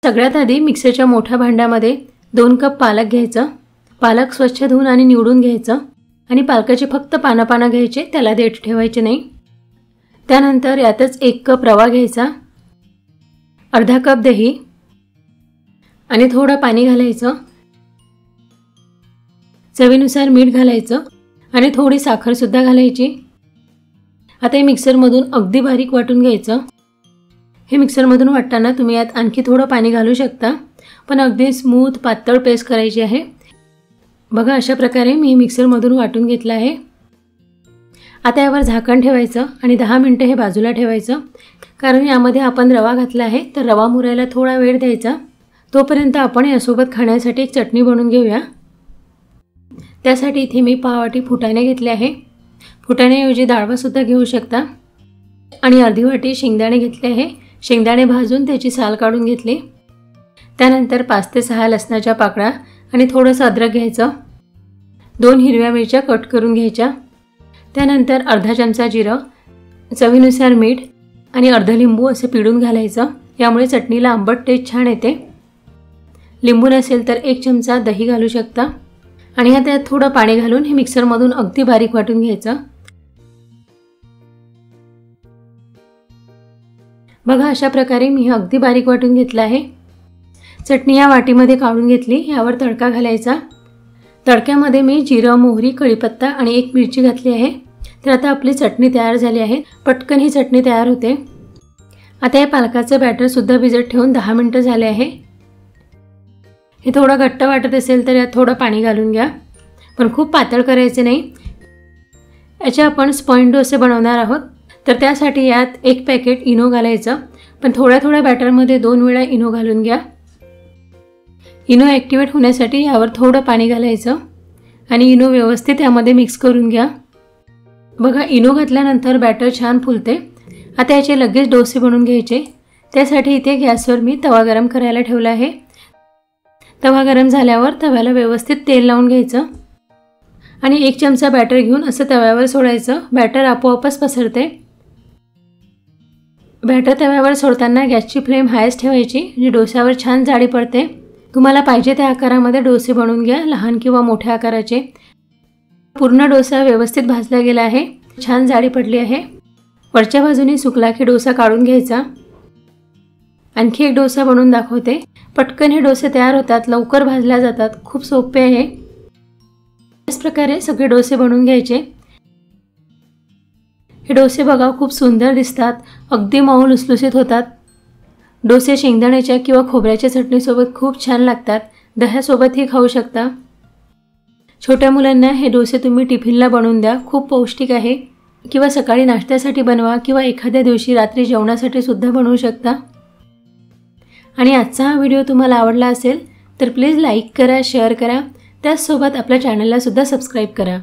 सगळ्यात आधी मिक्सरच्या मोठ्या भांड्यामध्ये 2 कप पालक घ्यायचा। पालक स्वच्छ धुवून आणि निवडून घ्यायचा आणि पालकाचे फक्त पानं घ्यायचे, त्याला देठ ठेवायचे नाही। त्यानंतर यातच 1 कप रवा घ्यायचा, अर्धा कप दही आणि थोडं पाणी घालायचं। चवीनुसार मीठ घालायचं आणि थोडी साखर सुद्धा घालायची। आता हे मिक्सरमधून अगदी बारीक वाटून घ्यायचं। हे मिक्सरमधून वाटताना तुम्ही यात आणखी थोडं पाणी घालू शकता, पण अगदी स्मूथ पातळ पेस्ट करायची आहे। बघा अशा प्रकारे मी मिक्सरमधून वाटून घेतलं आहे। आता यावर झाकण ठेवायचं आणि 10 मिनिटं हे बाजूला ठेवायचं, कारण यामध्ये आपण रवा घातला आहे तर रवा मुरायला थोडा वेळ द्यायचा। तोपर्यंत आपण यासोबत खाण्यासाठी एक चटणी बनवून घेऊया। त्यासाठी इथे मी पाव वाटी फुटाणे घेतले आहे। फुटाण्याऐवजी डाळवा सुद्धा घेऊ शकता आणि अर्धी वाटी शेंगदाणे घेतले आहे। शेंगदाणे भाजून त्याची साल काढून घेतली। त्यानंतर 5 ते 6 लसणाच्या पाकळ्या आणि थोडंसं अद्रक घ्यायचं। 2 हिरव्या मिरच्या कट करून घ्यायच्या। त्यानंतर अर्धा चमचा जिरं, चवीनुसार मीठ आणि अर्धा लिंबू असे पिळून घालायचं। यामुळे चटणीला आंबट टेस्ट छान येते। लिंबू नसेल तर 1 चमचा दही घालू शकता आणि त्यात थोडं पाणी घालून हे मिक्सरमधून अगदी बारीक वाटून घ्यायचं। बघा अशा प्रकारे मी अगदी बारीक वाटून घेतलं आहे। चटणी या वाटीमध्ये काढून घेतली। यावर तडका घालायचा। तडक्यामध्ये मी जिरं, मोहरी, कढीपत्ता आणि 1 मिरची घातली आहे। तर आता आपली चटणी तयार झाली आहे। पटकन ही चटणी तयार होते। आता या पालकाचं बॅटर सुद्धा भिजत ठेवून 10 मिनिटं झाले आहे। हे थोडं घट्ट वाटत असेल तर यात थोडं पाणी घालून घ्या, पण खूप पातळ करायचे नाही। याचे आपण स्पॉंज डोसे बनवणार आहोत, तर त्यासाठी यात 1 पॅकेट इनो घालायचं, पण थोड्या बॅटरमध्ये 2 वेळा इनो घालून घ्या। इनो ॲक्टिवेट होण्यासाठी यावर थोडं पाणी घालायचं आणि इनो व्यवस्थित यामध्ये मिक्स करून घ्या। बघा इनो घातल्यानंतर बॅटर छान फुलते। आता याचे लगेच डोसे बनवून घ्यायचे। त्यासाठी इथे गॅसवर मी तवा गरम करायला ठेवला आहे। तवा गरम झाल्यावर तव्याला व्यवस्थित तेल लावून घ्यायचं आणि 1 चमचा बॅटर घेऊन असं तव्यावर सोडायचं। बॅटर आपोआपच पसरते। बॅटर तव्यावर सोडताना गॅसची फ्लेम हायच ठेवायची, म्हणजे डोस्यावर छान जाळी पडते। तुम्हाला पाहिजे त्या आकारामध्ये डोसे बनवून घ्या, लहान किंवा मोठ्या आकाराचे। पूर्ण डोसा व्यवस्थित भाजला गेला आहे, छान जाळी पडली आहे। वरच्या बाजूने सुकला की डोसा काढून घ्यायचा। आणखी एक डोसा बनवून दाखवते। पटकन हे डोसे तयार होतात, लवकर भाजल्या जातात, खूप सोपे आहे। याच प्रकारे सगळे डोसे बनवून घ्यायचे। हे डोसे बघा खूप सुंदर दिसतात, अगदी मऊ लुसलुसीत होतात। डोसे शेंगदाण्याच्या किंवा खोबऱ्याच्या चटणीसोबत खूप छान लागतात। दह्यासोबतही खाऊ शकता। छोट्या मुलांना हे डोसे तुम्ही टिफिनला बनवून द्या, खूप पौष्टिक आहे। किंवा सकाळी नाश्त्यासाठी बनवा किंवा एखाद्या दिवशी रात्री जेवणासाठी सुद्धा बनवू शकता। आणि आजचा हा व्हिडिओ तुम्हाला आवडला असेल तर प्लीज लाईक करा, शेअर करा, त्याचसोबत आपल्या चॅनलला सुद्धा सबस्क्राईब करा।